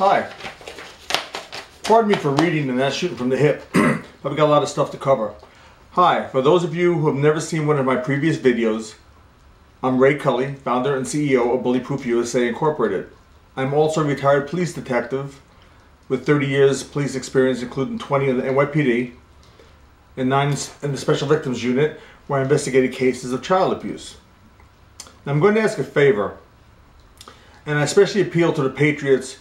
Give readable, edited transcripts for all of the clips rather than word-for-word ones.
Hi. Pardon me for reading and not shooting from the hip, but we got a lot of stuff to cover. Hi, for those of you who have never seen one of my previous videos, I'm Ray Cully, founder and CEO of Bullyproof USA Incorporated. I'm also a retired police detective with 30 years police experience, including 20 in the NYPD and 9 in the Special Victims Unit, where I investigated cases of child abuse. Now, I'm going to ask a favor, and I especially appeal to the patriots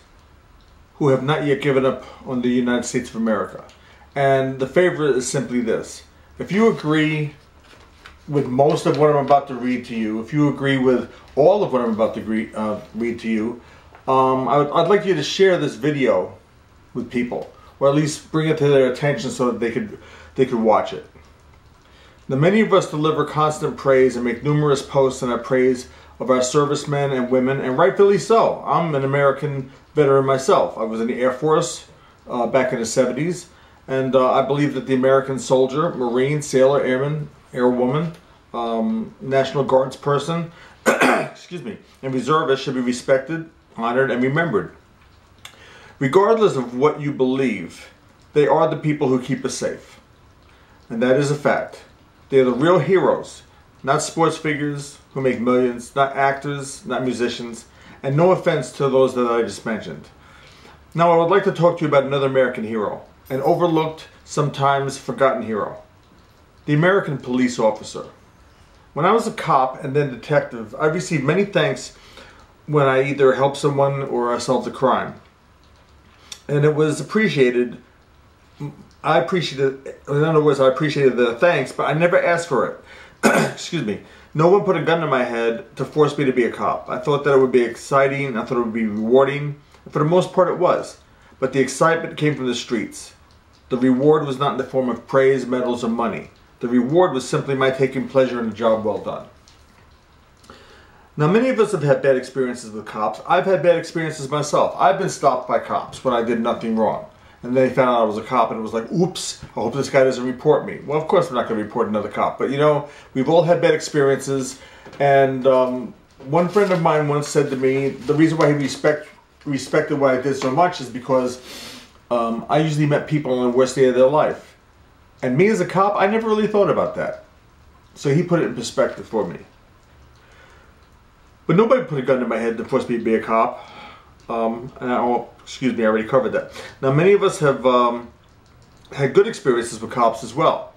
who have not yet given up on the United States of America. And the favor is simply this. If you agree with most of what I'm about to read to you, if you agree with all of what I'm about to read to you, I'd like you to share this video with people, or at least bring it to their attention so that they could watch it. Now, many of us deliver constant praise and make numerous posts in our praise of our servicemen and women, and rightfully so. I'm an American veteran myself. I was in the Air Force back in the 70s, and I believe that the American soldier, Marine, sailor, airman, airwoman, National Guards person, excuse me, and reservists should be respected, honored, and remembered. Regardless of what you believe, they are the people who keep us safe. And that is a fact. They are the real heroes, not sports figures who make millions, not actors, not musicians, and no offense to those that I just mentioned. Now, I would like to talk to you about another American hero, an overlooked, sometimes forgotten hero, the American police officer. When I was a cop and then detective, I received many thanks when I either helped someone or I solved a crime. And it was appreciated. I appreciated the thanks, but I never asked for it. Excuse me. No one put a gun to my head to force me to be a cop. I thought that it would be exciting. I thought it would be rewarding. For the most part, it was. But the excitement came from the streets. The reward was not in the form of praise, medals, or money. The reward was simply my taking pleasure in a job well done. Now, many of us have had bad experiences with cops. I've had bad experiences myself. I've been stopped by cops when I did nothing wrong. And they found out I was a cop, and it was like, oops, I hope this guy doesn't report me. Well, of course I'm not going to report another cop. But, you know, we've all had bad experiences. And one friend of mine once said to me, the reason why he respected what I did so much is because I usually met people in the worst day of their life. And me as a cop, I never really thought about that. So he put it in perspective for me. But nobody put a gun to my head to force me to be a cop. Excuse me, I already covered that. Now, many of us have had good experiences with cops as well.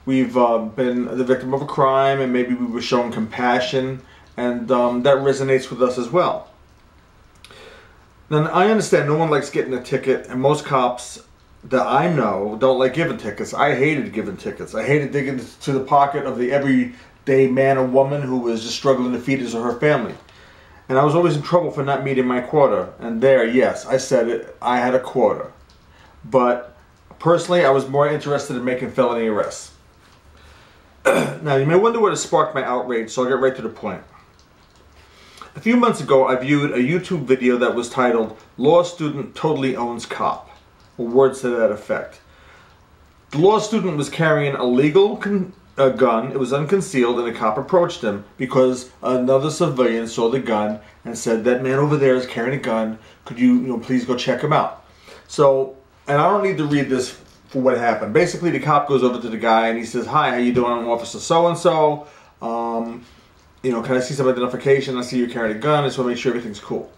We've been the victim of a crime, and maybe we were shown compassion, and that resonates with us as well. Now, I understand no one likes getting a ticket, and most cops that I know don't like giving tickets. I hated giving tickets. I hated digging to the pocket of the everyday man or woman who was just struggling to feed his or her family. And I was always in trouble for not meeting my quota. And there, yes, I said it, I had a quota. But personally, I was more interested in making felony arrests. Now, you may wonder what has sparked my outrage, so I'll get right to the point. A few months ago, I viewed a YouTube video that was titled, "Law Student Totally Owns Cop," or words to that effect. The law student was carrying a legal gun. It was unconcealed, and a cop approached him because another civilian saw the gun and said, "That man over there is carrying a gun. Could you please go check him out?" So, and I don't need to read this for what happened. Basically, the cop goes over to the guy and he says, "Hi, how you doing? I'm Officer So-and-so. Can I see some identification? I see you're carrying a gun. I just want to make sure everything's cool."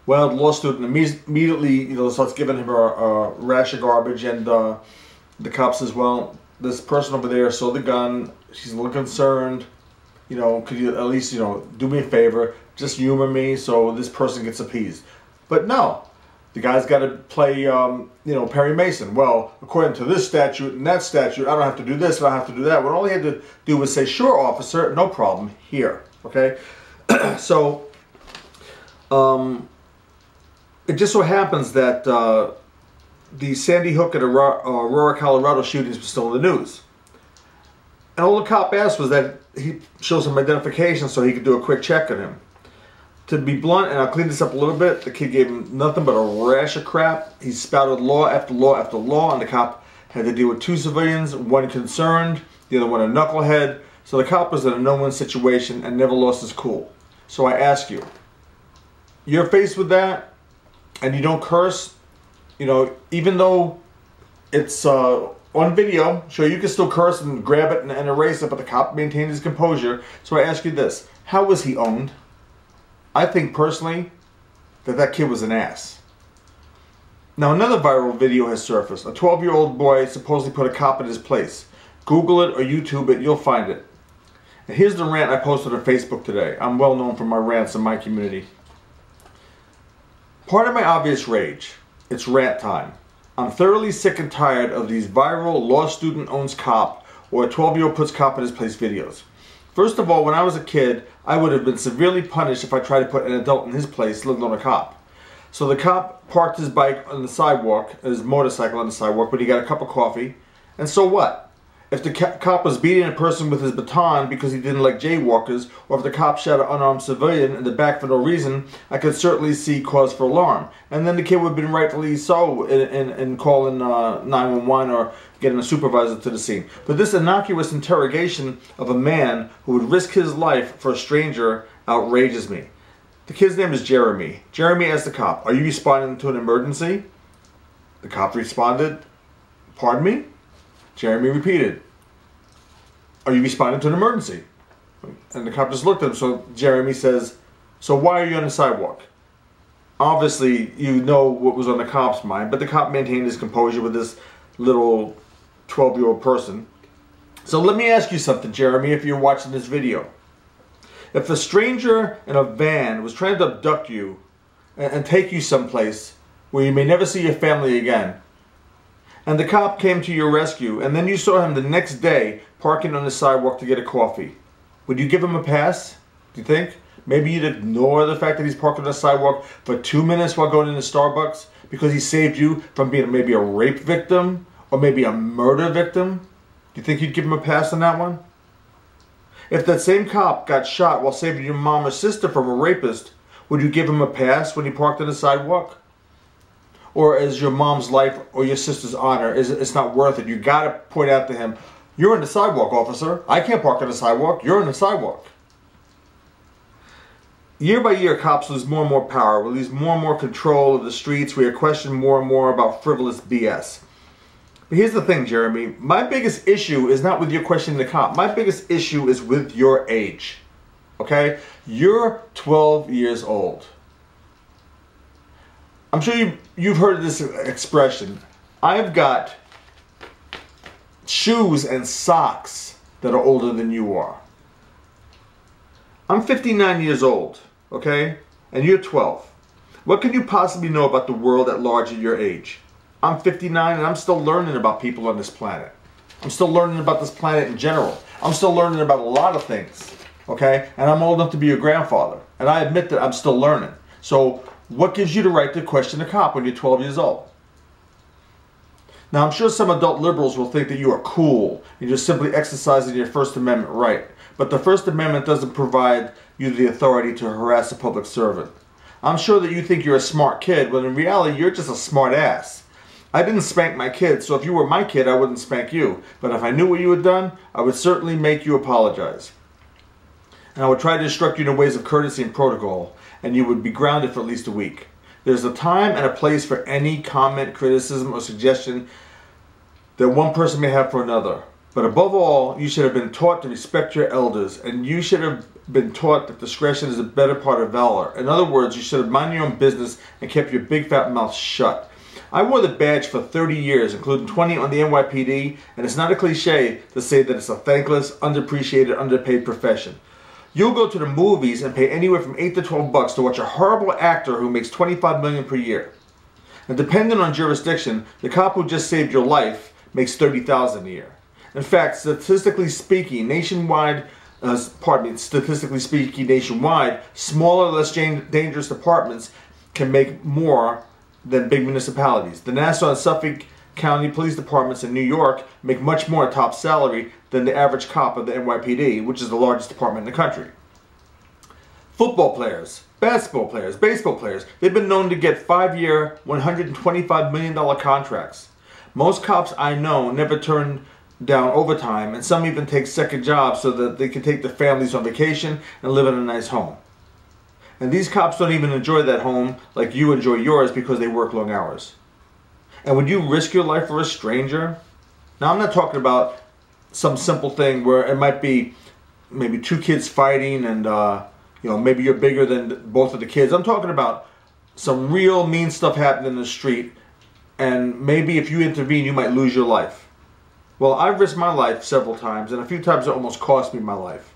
Well, the law student immediately, starts giving him a rash of garbage, and the cop says, "Well, this person over there saw the gun. She's a little concerned. Could you at least, do me a favor, just humor me so this person gets appeased?" But no, the guy's got to play, Perry Mason. Well, according to this statute and that statute, I don't have to do this, I don't have to do that. What all he had to do was say, "Sure, officer, no problem, here." Okay? So, it just so happens that the Sandy Hook and Aurora, Colorado shootings were still in the news. And all the cop asked was that he show some identification so he could do a quick check on him. To be blunt, and I'll clean this up a little bit, the kid gave him nothing but a rash of crap. He spouted law after law after law, and the cop had to deal with 2 civilians, one concerned, the other one a knucklehead. So the cop was in a no-win situation and never lost his cool. So I ask you, you're faced with that, and you don't curse, you know, even though it's on video, so you can still curse and grab it and erase it, but the cop maintained his composure. So I ask you this, how was he owned? I think personally that kid was an ass. Now another viral video has surfaced. A 12-year-old boy supposedly put a cop in his place. Google it or YouTube it, you'll find it. And here's the rant I posted on Facebook today. I'm well known for my rants in my community. Part of my obvious rage, it's rant time. I'm thoroughly sick and tired of these viral law student owns cop or a 12-year-old puts cop in his place videos. First of all, when I was a kid, I would have been severely punished if I tried to put an adult in his place, let alone a cop. So the cop parked his bike on the sidewalk, his motorcycle on the sidewalk, but he got a cup of coffee. And so what? If the cop was beating a person with his baton because he didn't like jaywalkers, or if the cop shot an unarmed civilian in the back for no reason, I could certainly see cause for alarm. And then the kid would have been rightfully so in calling 911 or getting a supervisor to the scene. But this innocuous interrogation of a man who would risk his life for a stranger outrages me. The kid's name is Jeremy. Jeremy asked the cop, "Are you responding to an emergency?" The cop responded, "Pardon me?" Jeremy repeated, "Are you responding to an emergency?" And the cop just looked at him. So Jeremy says, "So why are you on the sidewalk?" Obviously, you know what was on the cop's mind, but the cop maintained his composure with this little 12-year-old person. So let me ask you something, Jeremy, if you're watching this video. If a stranger in a van was trying to abduct you and take you someplace where you may never see your family again, and the cop came to your rescue, and then you saw him the next day parking on the sidewalk to get a coffee, would you give him a pass, do you think? Maybe you'd ignore the fact that he's parked on the sidewalk for 2 minutes while going into Starbucks because he saved you from being maybe a rape victim or maybe a murder victim? Do you think you'd give him a pass on that one? If that same cop got shot while saving your mom or sister from a rapist, would you give him a pass when he parked on the sidewalk? Or is your mom's life or your sister's honor, it's not worth it? You gotta point out to him, "You're on the sidewalk, officer. I can't park on the sidewalk. You're on the sidewalk." Year by year, cops lose more and more power. We lose more and more control of the streets. We are questioned more and more about frivolous BS. But here's the thing, Jeremy. My biggest issue is not with you questioning the cop. My biggest issue is with your age. Okay? You're 12 years old. I'm sure you've heard this expression. I've got shoes and socks that are older than you are. I'm 59 years old, okay? And you're 12. What can you possibly know about the world at large at your age? I'm 59 and I'm still learning about people on this planet. I'm still learning about this planet in general. I'm still learning about a lot of things, okay? And I'm old enough to be your grandfather. And I admit that I'm still learning. So what gives you the right to question a cop when you're 12 years old? Now, I'm sure some adult liberals will think that you are cool. You're just simply exercising your First Amendment right. But the First Amendment doesn't provide you the authority to harass a public servant. I'm sure that you think you're a smart kid, when in reality, you're just a smart ass. I didn't spank my kids, so if you were my kid, I wouldn't spank you. But if I knew what you had done, I would certainly make you apologize. And I would try to instruct you in the ways of courtesy and protocol, and you would be grounded for at least a week. There's a time and a place for any comment, criticism, or suggestion that one person may have for another. But above all, you should have been taught to respect your elders, and you should have been taught that discretion is a better part of valor. In other words, you should have minded your own business and kept your big fat mouth shut. I wore the badge for 30 years, including 20 on the NYPD, and it's not a cliche to say that it's a thankless, underappreciated, underpaid profession. You'll go to the movies and pay anywhere from $8 to $12 to watch a horrible actor who makes $25 million per year. And depending on jurisdiction, the cop who just saved your life makes $30,000 a year. In fact, statistically speaking, nationwide, smaller, less dangerous departments can make more than big municipalities. The Nassau and Suffolk County Police Departments in New York make much more top salary than the average cop of the NYPD, which is the largest department in the country. Football players, basketball players, baseball players, they've been known to get 5-year, $125 million contracts. Most cops I know never turn down overtime, and some even take second jobs so that they can take their families on vacation and live in a nice home. And these cops don't even enjoy that home like you enjoy yours because they work long hours. And would you risk your life for a stranger? Now, I'm not talking about some simple thing where it might be maybe two kids fighting and maybe you're bigger than both of the kids. I'm talking about some real mean stuff happening in the street, and maybe if you intervene you might lose your life. Well, I've risked my life several times, and a few times it almost cost me my life.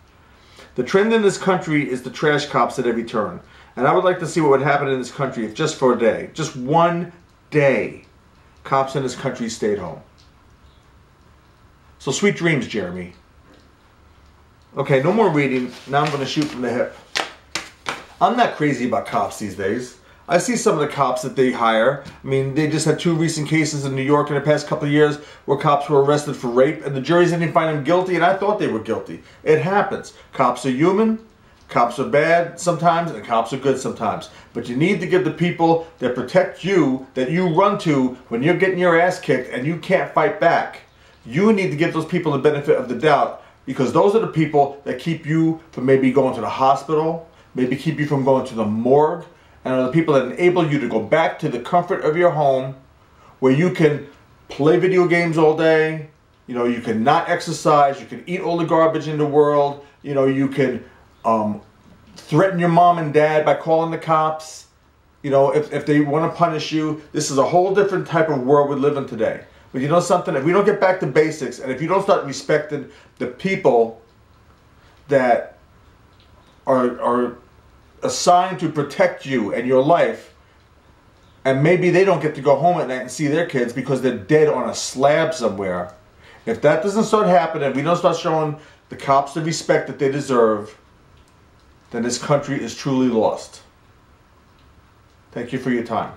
The trend in this country is the trash cops at every turn, and I would like to see what would happen in this country if just for a day, just one day, cops in this country stayed home. So sweet dreams, Jeremy. Okay, no more reading. Now I'm going to shoot from the hip. I'm not crazy about cops these days. I see some of the cops that they hire. I mean, they just had 2 recent cases in New York in the past couple of years where cops were arrested for rape and the juries didn't find them guilty, and I thought they were guilty. It happens. Cops are human. Cops are bad sometimes and cops are good sometimes. But you need to give the people that protect you, that you run to when you're getting your ass kicked and you can't fight back, you need to give those people the benefit of the doubt, because those are the people that keep you from maybe going to the hospital, maybe keep you from going to the morgue, and are the people that enable you to go back to the comfort of your home where you can play video games all day, you can not exercise, you can eat all the garbage in the world, you can threaten your mom and dad by calling the cops, if they want to punish you. This is a whole different type of world we live in today. But you know something? If we don't get back to basics, and if you don't start respecting the people that are assigned to protect you and your life, and maybe they don't get to go home at night and see their kids because they're dead on a slab somewhere, if that doesn't start happening, we don't start showing the cops the respect that they deserve, then this country is truly lost. Thank you for your time.